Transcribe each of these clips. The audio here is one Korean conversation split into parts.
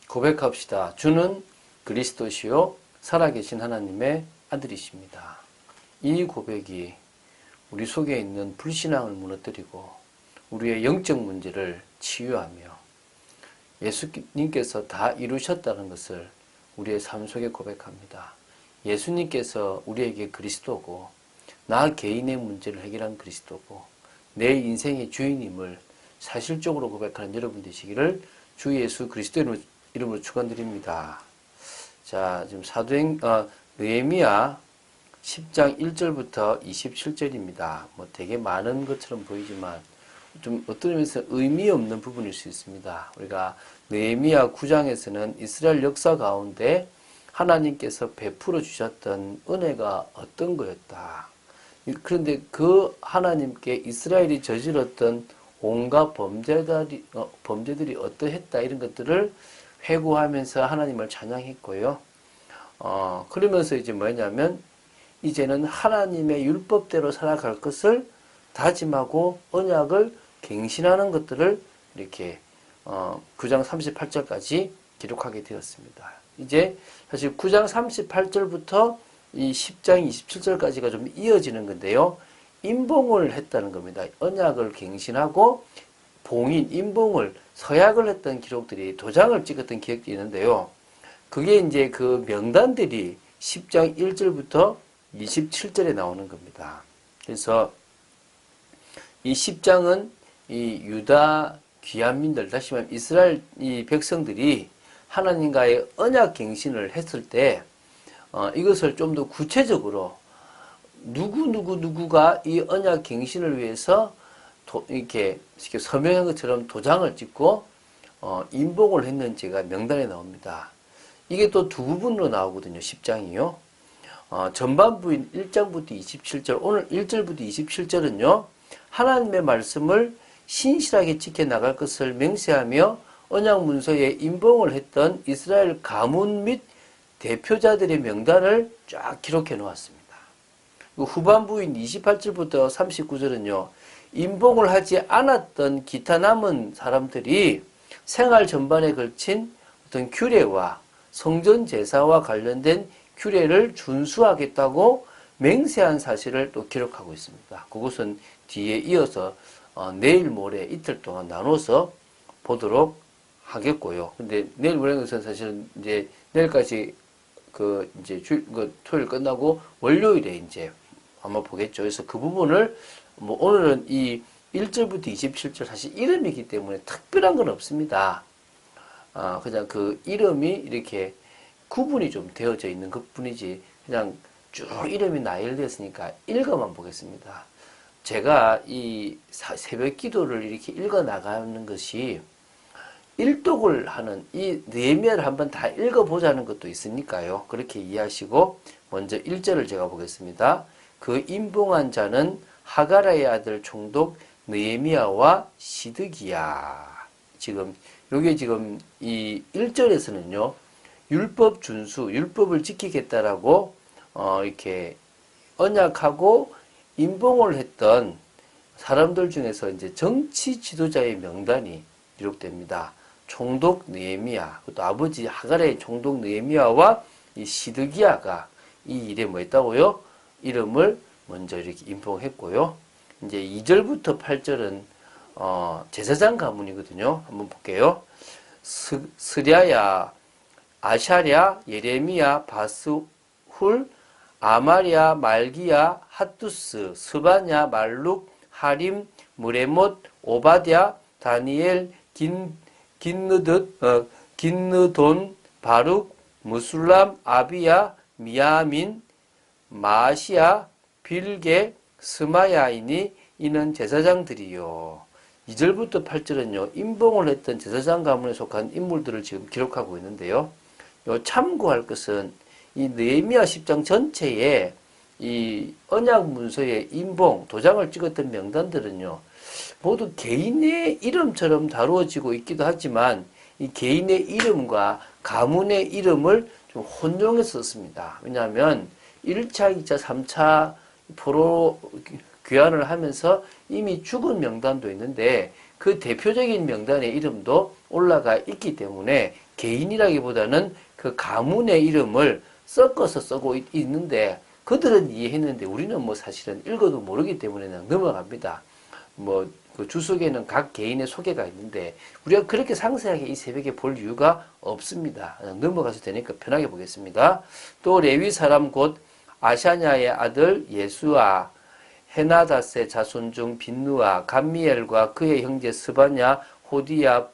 고백합시다. 주는 그리스도시요 살아계신 하나님의 아들이십니다. 이 고백이 우리 속에 있는 불신앙을 무너뜨리고 우리의 영적 문제를 치유하며 예수님께서 다 이루셨다는 것을 우리의 삶 속에 고백합니다. 예수님께서 우리에게 그리스도고 나 개인의 문제를 해결한 그리스도고 내 인생의 주인임을 사실적으로 고백하는 여러분 되시기를 주 예수 그리스도의 이름으로 축원드립니다. 자, 지금 느헤미야 10장 1절부터 27절입니다. 뭐 되게 많은 것처럼 보이지만 좀 어떤 의미에서 의미 없는 부분일 수 있습니다. 우리가 느헤미야 9장에서는 이스라엘 역사 가운데 하나님께서 베풀어 주셨던 은혜가 어떤 거였다. 그런데 그 하나님께 이스라엘이 저질렀던 온갖 범죄들이 어떠했다 이런 것들을 회고하면서 하나님을 찬양했고요. 그러면서 이제 뭐냐면 이제는 하나님의 율법대로 살아갈 것을 다짐하고 언약을 갱신하는 것들을 이렇게 9장 38절까지 기록하게 되었습니다. 이제 사실 9장 38절부터 이 10장 27절까지가 좀 이어지는 건데요. 임봉을 했다는 겁니다. 언약을 갱신하고 봉인, 임봉을 서약을 했던 기록들이 도장을 찍었던 기억이 있는데요. 그게 이제 그 명단들이 10장 1절부터 27절에 나오는 겁니다. 그래서 이 10장은 이 유다 귀환민들, 다시 말하면 이스라엘 이 백성들이 하나님과의 언약 갱신을 했을 때 이것을 좀 더 구체적으로 누구가 이 언약 갱신을 위해서 이렇게 서명한 것처럼 도장을 찍고 임봉을 했는지가 명단에 나옵니다. 이게 또 두 부분으로 나오거든요. 10장이요. 전반부인 1장부터 27절, 오늘 1절부터 27절은요. 하나님의 말씀을 신실하게 지켜나갈 것을 맹세하며 언약 문서에 임봉을 했던 이스라엘 가문 및 대표자들의 명단을 쫙 기록해 놓았습니다. 후반부인 28절부터 39절은요. 임봉을 하지 않았던 기타 남은 사람들이 생활 전반에 걸친 어떤 규례와 성전 제사와 관련된 규례를 준수하겠다고 맹세한 사실을 또 기록하고 있습니다. 그것은 뒤에 이어서 내일 모레 이틀 동안 나눠서 보도록 하겠고요. 근데 내일 모레는 것은 사실은 이제 내일까지 토요일 끝나고 월요일에 이제 아마 보겠죠. 그래서 그 부분을 뭐 오늘은 이 1절부터 27절 사실 이름이기 때문에 특별한 건 없습니다. 그냥 그 이름이 이렇게 구분이 좀 되어져 있는 것 뿐이지 그냥 쭉 이름이 나열되었으니까 읽어만 보겠습니다. 제가 이 새벽 기도를 이렇게 읽어 나가는 것이 일독을 하는 이 느헤미야를 한번 다 읽어보자는 것도 있으니까요. 그렇게 이해하시고 먼저 1절을 제가 보겠습니다. 그 임봉한 자는 하가라의 아들 총독 느헤미야와 시드기야. 요게 지금 이 1절에서는요. 율법 준수, 율법을 지키겠다라고 이렇게 언약하고 임봉을 했던 사람들 중에서 이제 정치 지도자의 명단이 기록됩니다. 총독 느헤미야, 또 아버지 하가라의 총독 느헤미야와 이 시드기야가 이 일에 뭐 했다고요? 이름을 먼저 이렇게 임봉했고요. 이제 2절부터 8절은 제사장 가문이거든요. 한번 볼게요. 스랴야, 아샤랴, 예레미야, 바스훌, 아마랴, 말기야, 핫두스, 스바냐, 말룩, 하림, 무레못, 오바댜, 다니엘, 긴느돈, 바룩, 무술람, 아비야, 미야민, 마시야, 빌게, 스마야이니 이는 제사장들이요. 2절부터 8절은요. 임봉을 했던 제사장 가문에 속한 인물들을 지금 기록하고 있는데요. 참고할 것은 이 느헤미야 10장 전체에 이 언약 문서에 임봉, 도장을 찍었던 명단들은요. 모두 개인의 이름처럼 다루어지고 있기도 하지만 이 개인의 이름과 가문의 이름을 좀 혼용해서 썼습니다. 왜냐하면 1차, 2차, 3차 포로 귀환을 하면서 이미 죽은 명단도 있는데 그 대표적인 명단의 이름도 올라가 있기 때문에 개인이라기보다는 그 가문의 이름을 섞어서 쓰고 있는데 그들은 이해했는데 우리는 뭐 사실은 읽어도 모르기 때문에 그냥 넘어갑니다. 뭐 그 주석에는 각 개인의 소개가 있는데 우리가 그렇게 상세하게 이 새벽에 볼 이유가 없습니다. 그냥 넘어가서 되니까 편하게 보겠습니다. 또 레위 사람 곧 아샤냐의 아들 예수아, 헤나닷의 자손 중 빈누아, 감미엘과 그의 형제 스바냐, 호디야,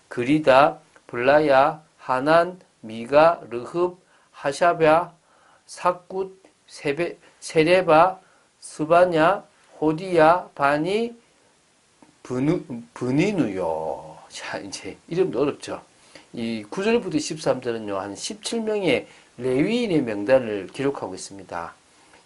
그리다, 블라야, 하난, 미가, 르흡, 하샤랴, 사굿, 세레바, 스바냐, 호디야, 바니, 브니누요. 자, 이제 이름도 어렵죠. 이 9절부터 13절은요, 한 17명의 레위인의 명단을 기록하고 있습니다.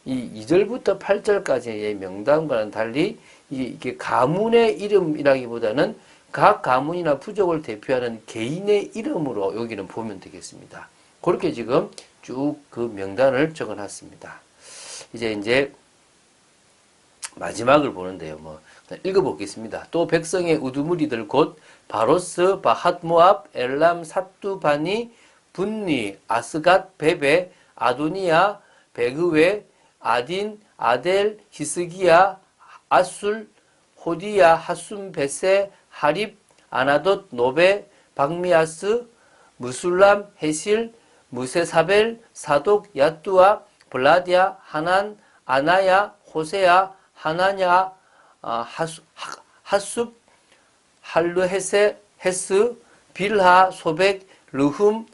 이 2절부터 8절까지의 명단과는 달리 이게 가문의 이름이라기보다는 각 가문이나 부족을 대표하는 개인의 이름으로 여기는 보면 되겠습니다. 그렇게 지금 쭉 그 명단을 적어놨습니다. 이제 마지막을 보는데요. 뭐 읽어보겠습니다. 또 백성의 우두머리들 곧 바로스, 바핫모압, 엘람, 사뚜, 바니, 분니, 아스갓, 베베, 아도니아, 베그웨, 아딘, 아델, 히스기야, 아술, 호디야, 하숨, 베세, 하립, 아나돗, 노베, 박미아스, 무술람, 헤실, 무세사벨, 사독, 야뚜아, 블라디아, 하난, 아나야, 호세야, 하나냐, 하숲, 할르헤세, 헤스, 빌하, 소백, 르흠,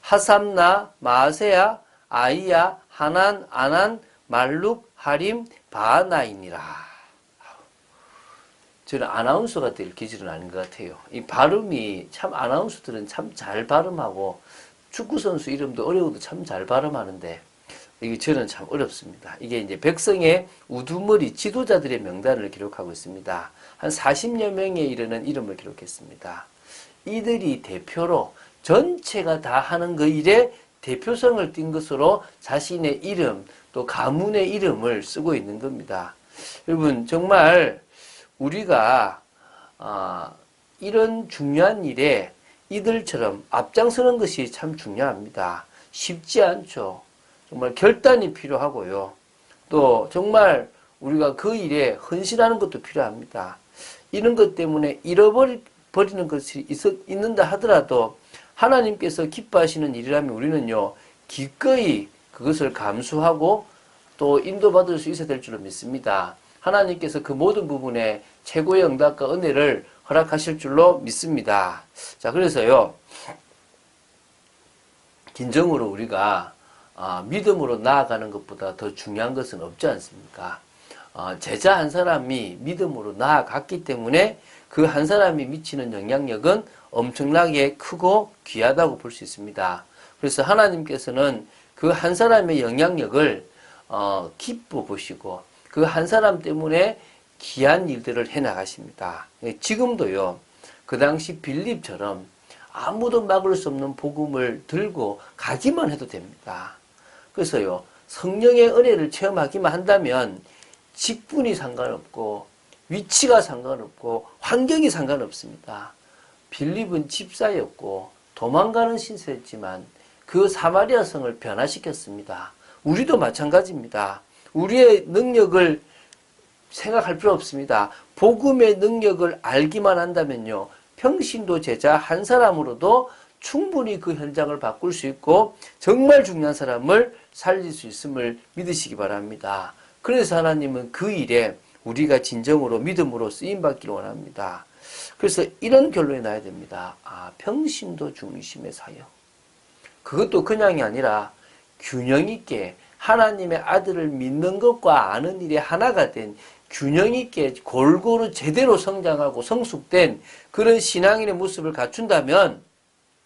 하삼나, 마세야, 아이야, 하난, 아난, 말룩, 하림, 바나이니라. 저는 아나운서가 될 기질은 아닌 것 같아요. 이 발음이 참 아나운서들은 참 잘 발음하고 축구선수 이름도 어려워도 참 잘 발음하는데 이게 저는 참 어렵습니다. 이게 이제 백성의 우두머리 지도자들의 명단을 기록하고 있습니다. 한 40여 명에 이르는 이름을 기록했습니다. 이들이 대표로 전체가 다 하는 그 일에 대표성을 띈 것으로 자신의 이름 또 가문의 이름을 쓰고 있는 겁니다. 여러분 정말 우리가 이런 중요한 일에 이들처럼 앞장서는 것이 참 중요합니다. 쉽지 않죠. 정말 결단이 필요하고요. 또 정말 우리가 그 일에 헌신하는 것도 필요합니다. 이런 것 때문에 잃어버리는 것이 있는다 하더라도 하나님께서 기뻐하시는 일이라면 우리는요 기꺼이 그것을 감수하고 또 인도받을 수 있어야 될 줄로 믿습니다. 하나님께서 그 모든 부분에 최고의 응답과 은혜를 허락하실 줄로 믿습니다. 자, 그래서요 진정으로 우리가 믿음으로 나아가는 것보다 더 중요한 것은 없지 않습니까? 제자 한 사람이 믿음으로 나아갔기 때문에 그 한 사람이 미치는 영향력은 엄청나게 크고 귀하다고 볼 수 있습니다. 그래서 하나님께서는 그 한 사람의 영향력을 기뻐 보시고 그 한 사람 때문에 귀한 일들을 해나가십니다. 지금도요 그 당시 빌립처럼 아무도 막을 수 없는 복음을 들고 가기만 해도 됩니다. 그래서요 성령의 은혜를 체험하기만 한다면 직분이 상관없고 위치가 상관없고 환경이 상관없습니다. 빌립은 집사였고 도망가는 신세였지만 그 사마리아 성을 변화시켰습니다. 우리도 마찬가지입니다. 우리의 능력을 생각할 필요 없습니다. 복음의 능력을 알기만 한다면요 평신도 제자 한 사람으로도 충분히 그 현장을 바꿀 수 있고 정말 중요한 사람을 살릴 수 있음을 믿으시기 바랍니다. 그래서 하나님은 그 일에 우리가 진정으로 믿음으로 쓰임받기를 원합니다. 그래서 이런 결론이 나야 됩니다. 평신도 중심의 사역. 그것도 그냥이 아니라 균형 있게 하나님의 아들을 믿는 것과 아는 일에 하나가 된 균형 있게 골고루 제대로 성장하고 성숙된 그런 신앙인의 모습을 갖춘다면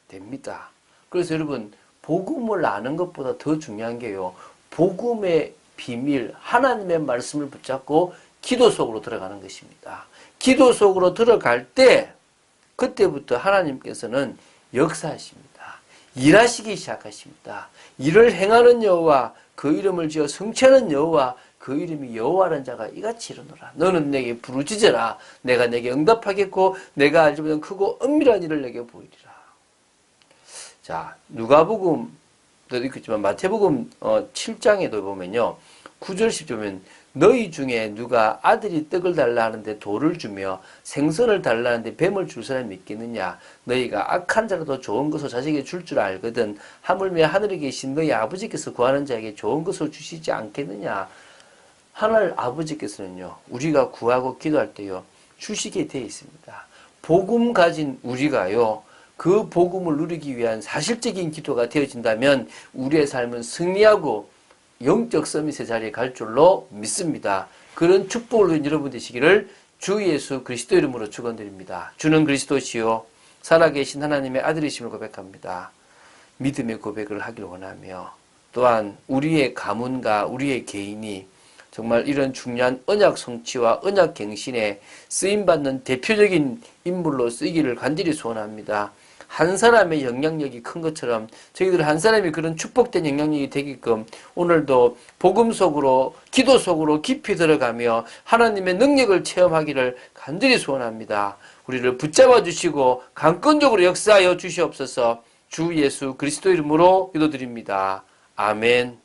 됩니다. 그래서 여러분 복음을 아는 것보다 더 중요한 게요. 복음의 비밀, 하나님의 말씀을 붙잡고 기도 속으로 들어가는 것입니다. 기도 속으로 들어갈 때 그때부터 하나님께서는 역사하십니다. 일하시기 시작하십니다. 일을 행하는 여호와 그 이름을 지어 성취하는 여호와 그 이름이 여호와라는 자가 이같이 이르노라. 너는 내게 부르짖어라. 내가 내게 응답하겠고 내가 알지 못한 크고 은밀한 일을 내게 보이리라. 자, 누가복음도 있겠지만 마태복음 7장에도 보면요. 9절 10절 보면 너희 중에 누가 아들이 떡을 달라 하는데 돌을 주며 생선을 달라 하는데 뱀을 줄 사람이 있겠느냐. 너희가 악한 자라도 좋은 것을 자식에게 줄 줄 알거든 하물며 하늘에 계신 너희 아버지께서 구하는 자에게 좋은 것을 주시지 않겠느냐. 하늘 아버지께서는요, 우리가 구하고 기도할 때요, 주시게 되어 있습니다. 복음 가진 우리가요, 그 복음을 누리기 위한 사실적인 기도가 되어진다면 우리의 삶은 승리하고 영적 서밋의 자리에 갈 줄로 믿습니다. 그런 축복을 누린 여러분 되시기를 주 예수 그리스도 이름으로 축원드립니다. 주는 그리스도시요 살아계신 하나님의 아들이심을 고백합니다. 믿음의 고백을 하길 원하며 또한 우리의 가문과 우리의 개인이 정말 이런 중요한 언약 성취와 언약 갱신에 쓰임받는 대표적인 인물로 쓰이기를 간절히 소원합니다. 한 사람의 영향력이 큰 것처럼 저희들 한 사람이 그런 축복된 영향력이 되게끔 오늘도 복음 속으로 기도 속으로 깊이 들어가며 하나님의 능력을 체험하기를 간절히 소원합니다. 우리를 붙잡아 주시고 강권적으로 역사하여 주시옵소서. 주 예수 그리스도 이름으로 기도드립니다. 아멘.